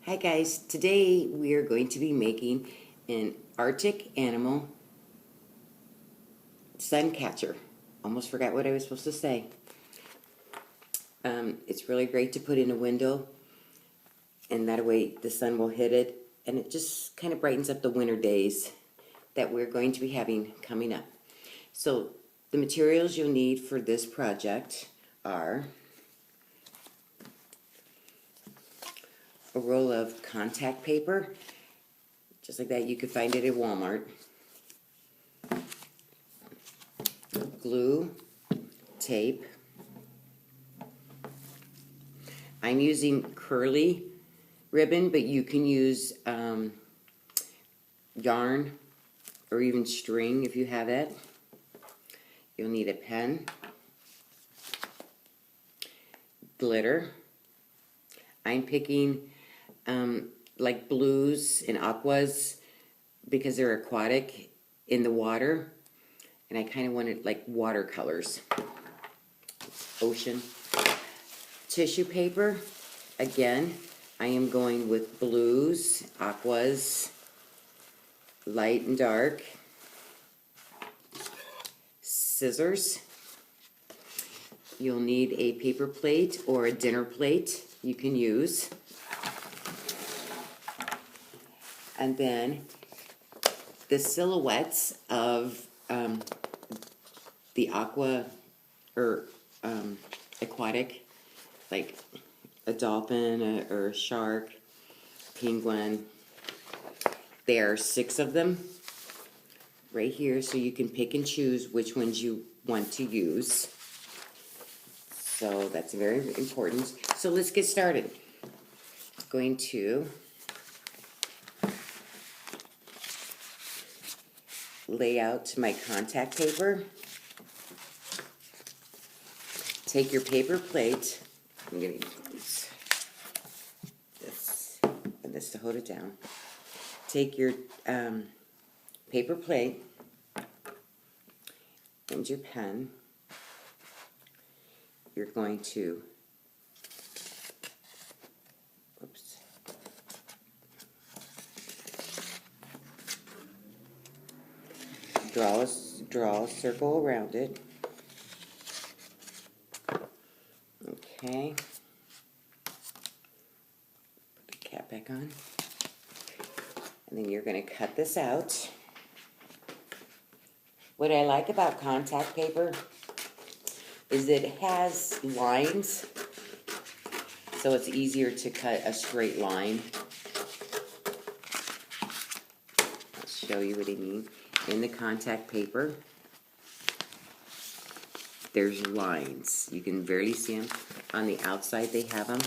Hi guys, today we are going to be making an Arctic animal sun catcher. Almost forgot what I was supposed to say. It's really great to put in a window, and that way the sun will hit it, and it just kind of brightens up the winter days that we're going to be having coming up. So the materials you'll need for this project are a roll of contact paper, just like that. You could find it at Walmart. Glue, tape. I'm using curly ribbon, but you can use yarn or even string if you have it. You'll need a pen, glitter. I'm picking like blues and aquas because they're aquatic in the water, and I kind of wanted like watercolors. Ocean. Tissue paper, again, I am going with blues, aquas, light and dark. Scissors. You'll need a paper plate or a dinner plate you can use. And then the silhouettes of the aqua or aquatic, like a dolphin or a shark, penguin. There are 6 of them right here, so you can pick and choose which ones you want to use. So that's very important. So let's get started. I'm going to lay out my contact paper. Take your paper plate. I'm going to use this and this to hold it down. Take your paper plate and your pen. You're going to draw a circle around it. Okay. Put the cap back on. And then you're going to cut this out. What I like about contact paper is that it has lines, so it's easier to cut a straight line. I'll show you what I mean. In the contact paper, there's lines. You can barely see them. On the outside they have them.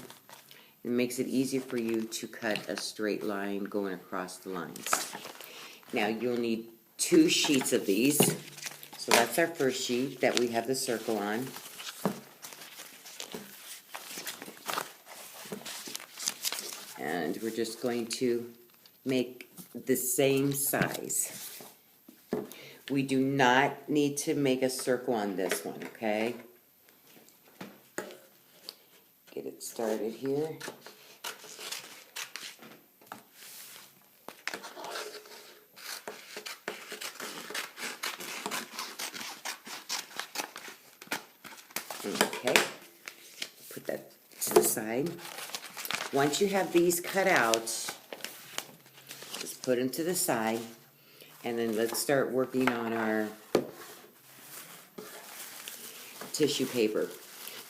It makes it easier for you to cut a straight line going across the lines. Now you'll need 2 sheets of these. So that's our first sheet that we have the circle on. And we're just going to make the same size. We do not need to make a circle on this one, okay? Get it started here. Okay, put that to the side. Once you have these cut out, just put them to the side, and then let's start working on our tissue paper.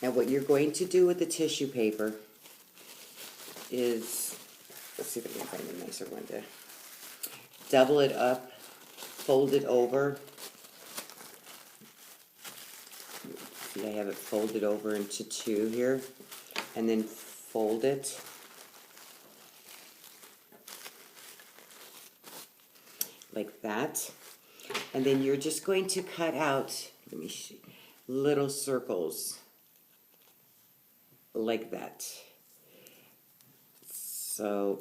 Now what you're going to do with the tissue paper is, let's see if I can find a nicer one to double it up, fold it over. See, I have it folded over into 2 here, and then fold it. Like that. And then you're just going to cut out, let me see, little circles like that. So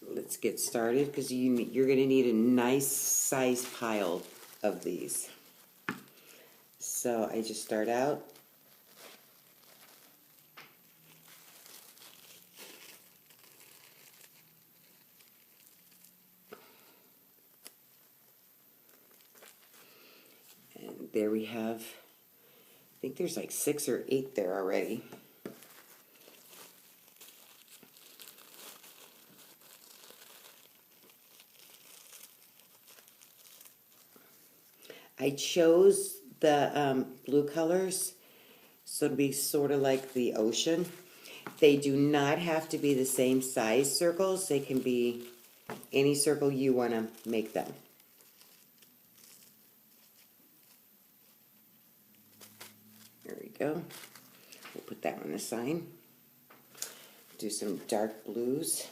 let's get started, because you're going to need a nice size pile of these. So I just start out there we have, I think there's like 6 or 8 there already. I chose the blue colors so it'll be sort of like the ocean. They do not have to be the same size circles. They can be any circle you want to make them. There we go. We'll put that one aside. Do some dark blues.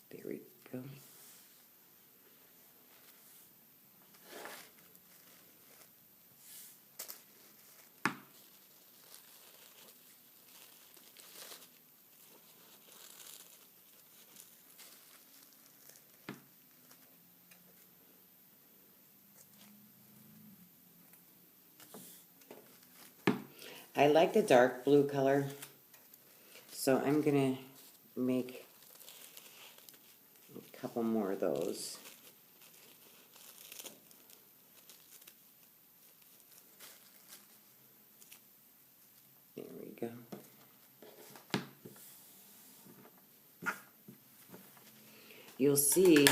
There we go. I like the dark blue color, so I'm gonna make a couple more of those. There we go. You'll see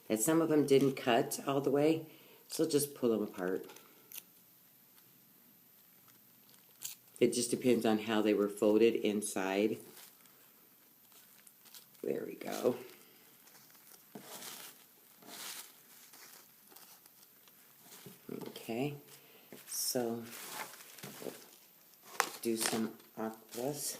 that some of them didn't cut all the way, so just pull them apart. It just depends on how they were folded inside. There we go. Okay, so we'll do some aquas.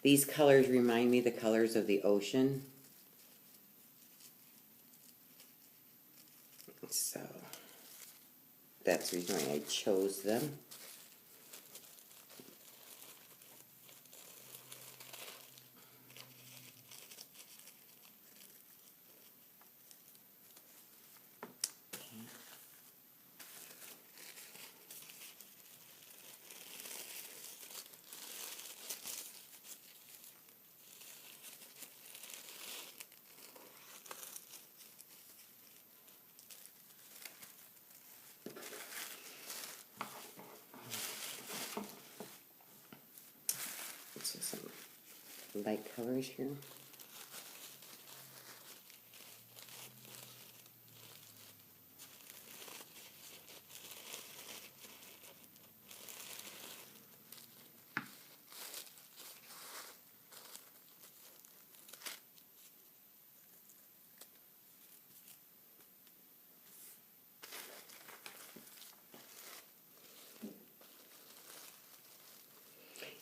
These colors remind me of the colors of the ocean. So that's the reason why I chose them. So some light colors here.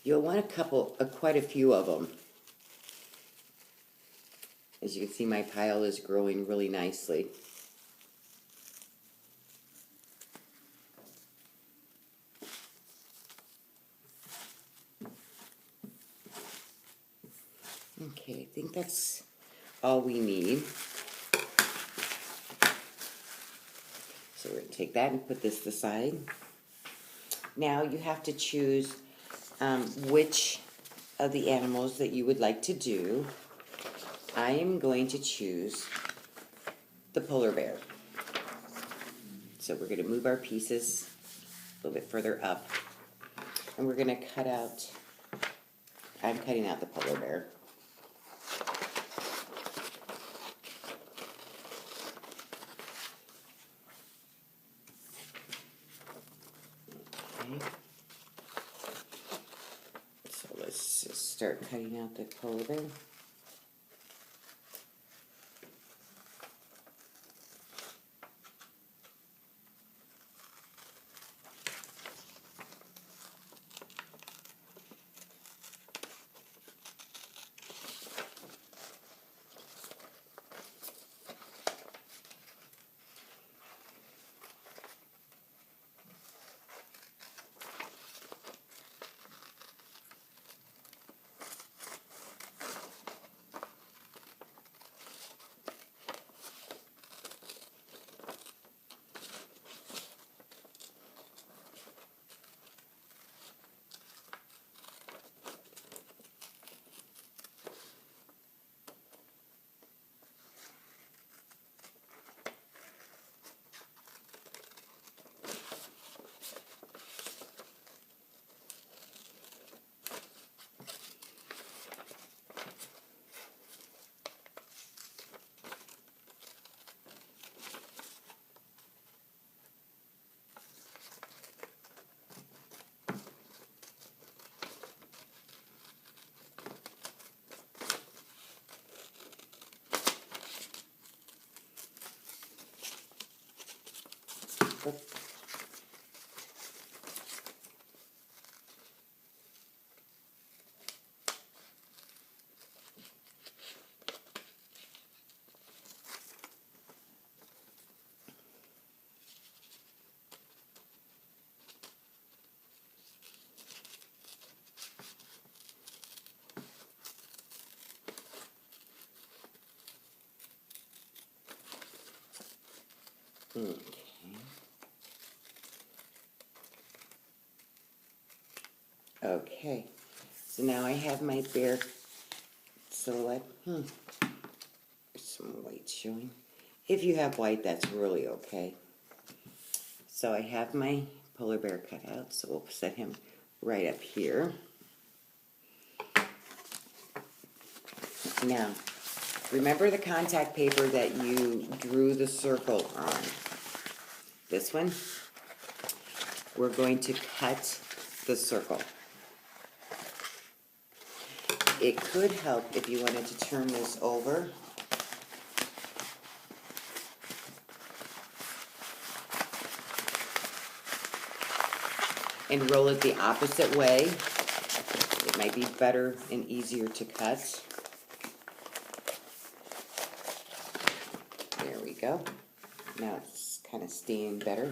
You'll want quite a few of them. As you can see, my pile is growing really nicely. Okay, I think that's all we need. So we're going to take that and put this aside. Now you have to choose which of the animals that you would like to do. I am going to choose the polar bear. So we're going to move our pieces a little bit further up. And we're going to cut out, I'm cutting out the polar bear. Okay. So let's just start cutting out the polar bear. Okay. Okay, so now I have my bear silhouette. There's some white showing. If you have white, that's really okay. So I have my polar bear cut out, so we'll set him right up here. Now, remember the contact paper that you drew the circle on? This one? We're going to cut the circle. It could help if you wanted to turn this over. And roll it the opposite way. It might be better and easier to cut. There we go. Now it's kind of staying better.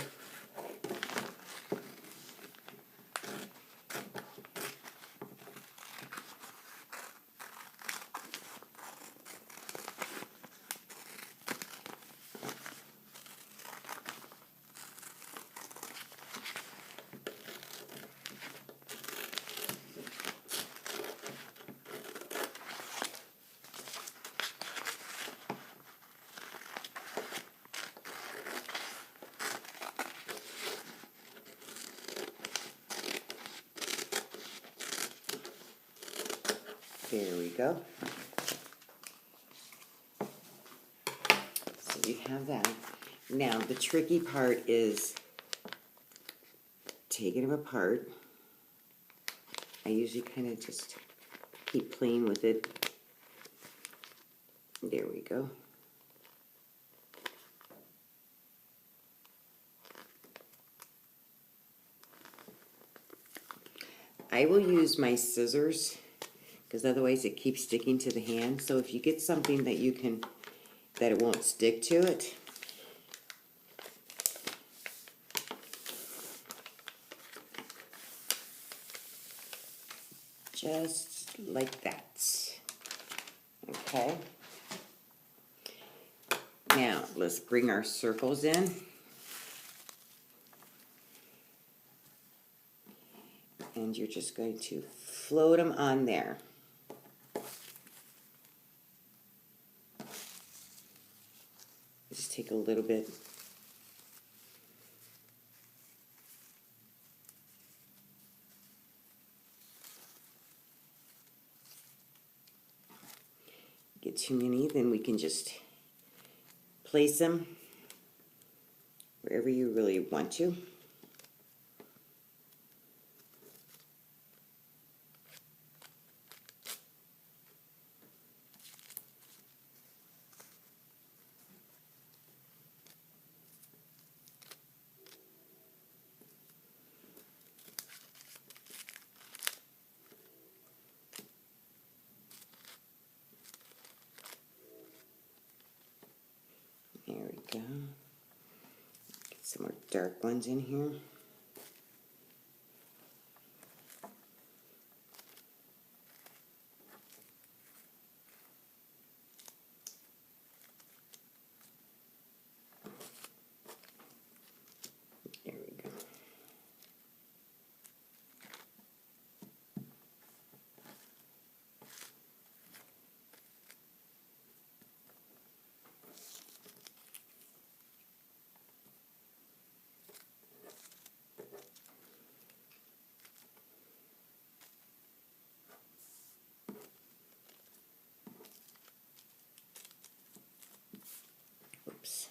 There we go. So you have that. Now the tricky part is taking them apart. I usually kind of just keep playing with it. There we go. I will use my scissors because otherwise it keeps sticking to the hand. So if you get something that you can, that it won't stick to it. Just like that. Okay. Now let's bring our circles in. And you're just going to float them on there. Just take a little bit. Get too many, then we can just place them wherever you really want to. There we go. Get some more dark ones in here. There we go. Oops.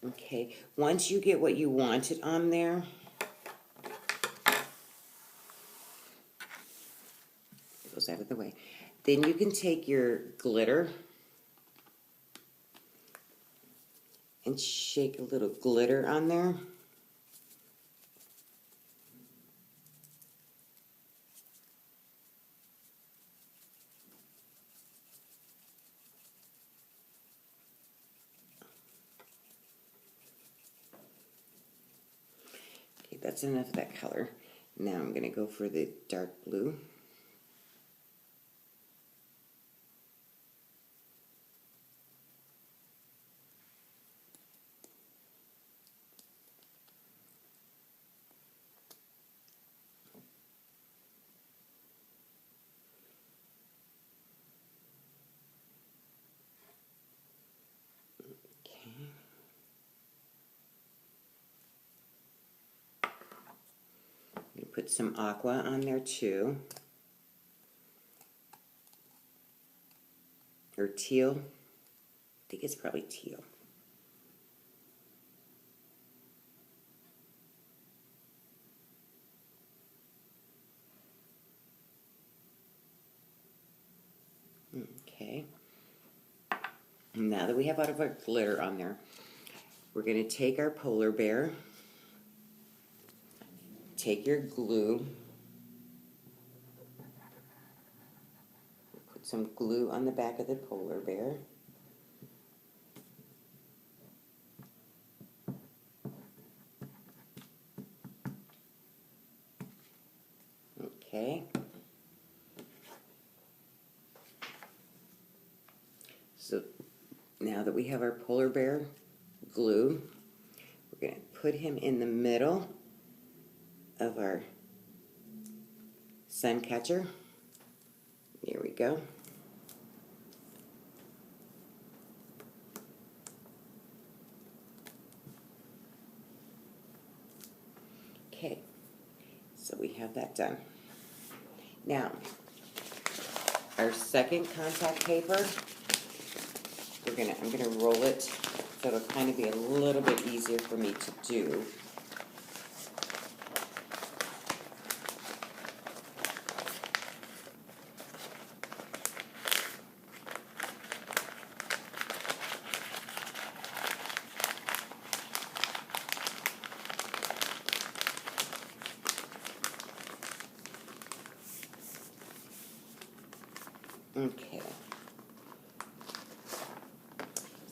Okay, once you get what you wanted on there, it goes out of the way, then you can take your glitter and shake a little glitter on there. Okay, that's enough of that color. Now I'm going to go for the dark blue. Put some aqua on there too. Or teal. I think it's probably teal. Okay. Now that we have all of our glitter on there, we're going to take our polar bear, take your glue, put some glue on the back of the polar bear. Okay. So now that we have our polar bear glue, we're going to put him in the middle of our sun catcher. There we go. Okay, so we have that done. Now, our second contact paper, I'm gonna roll it so it'll kind of be a little bit easier for me to do. Okay.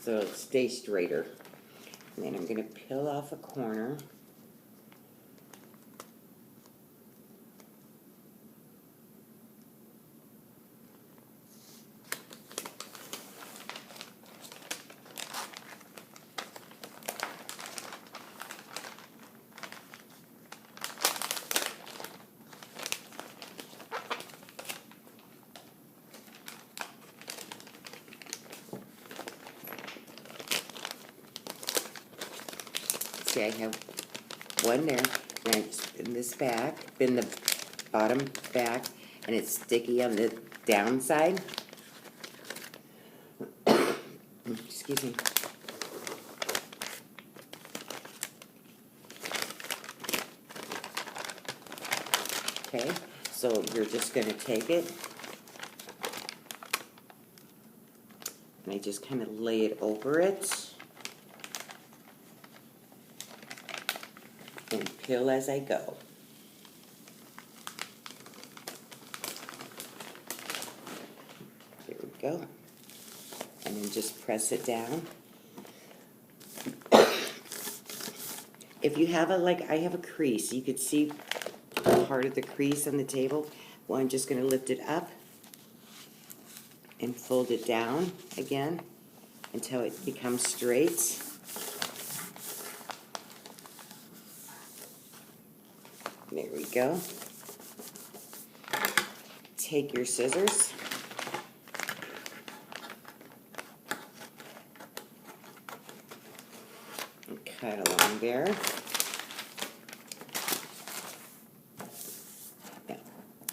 So it'll stay straighter. And then I'm going to peel off a corner. See, I have one there, and I just in this back, in the bottom back, and it's sticky on the downside. Excuse me. Okay, so you're just going to take it, and I just kind of lay it over it. And peel as I go. There we go. And then just press it down. If you have I have a crease, you could see part of the crease on the table. Well, I'm just going to lift it up and fold it down again until it becomes straight. There we go. Take your scissors. And cut along there. Now,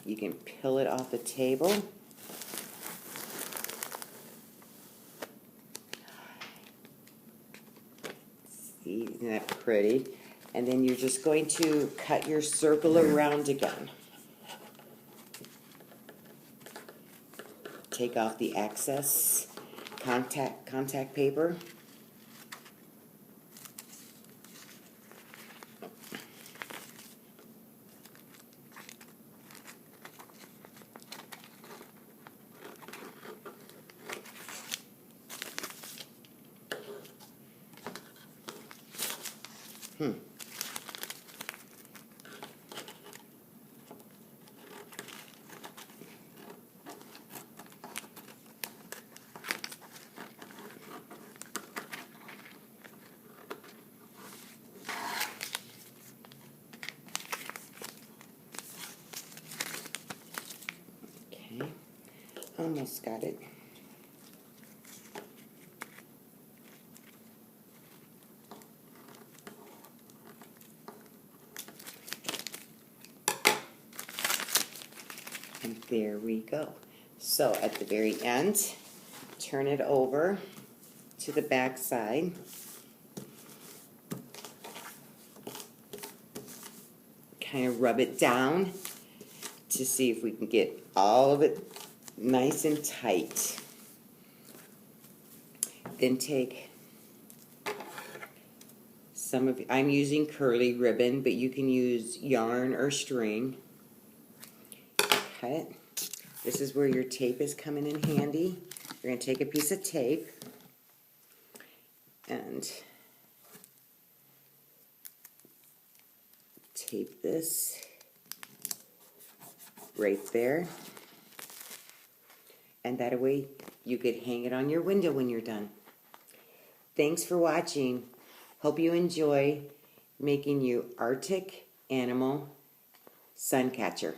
you can peel it off the table. See, isn't that pretty? And then you're just going to cut your circle around again. Take off the excess contact paper. Almost got it. And there we go. So at the very end, turn it over to the back side. Kind of rub it down to see if we can get all of it nice and tight. Then take some of, I'm using curly ribbon, but you can use yarn or string. Cut. This is where your tape is coming in handy. You're going to take a piece of tape and tape this right there. And that way you could hang it on your window when you're done. Thanks for watching. Hope you enjoy making you Arctic Animal Sun Catcher.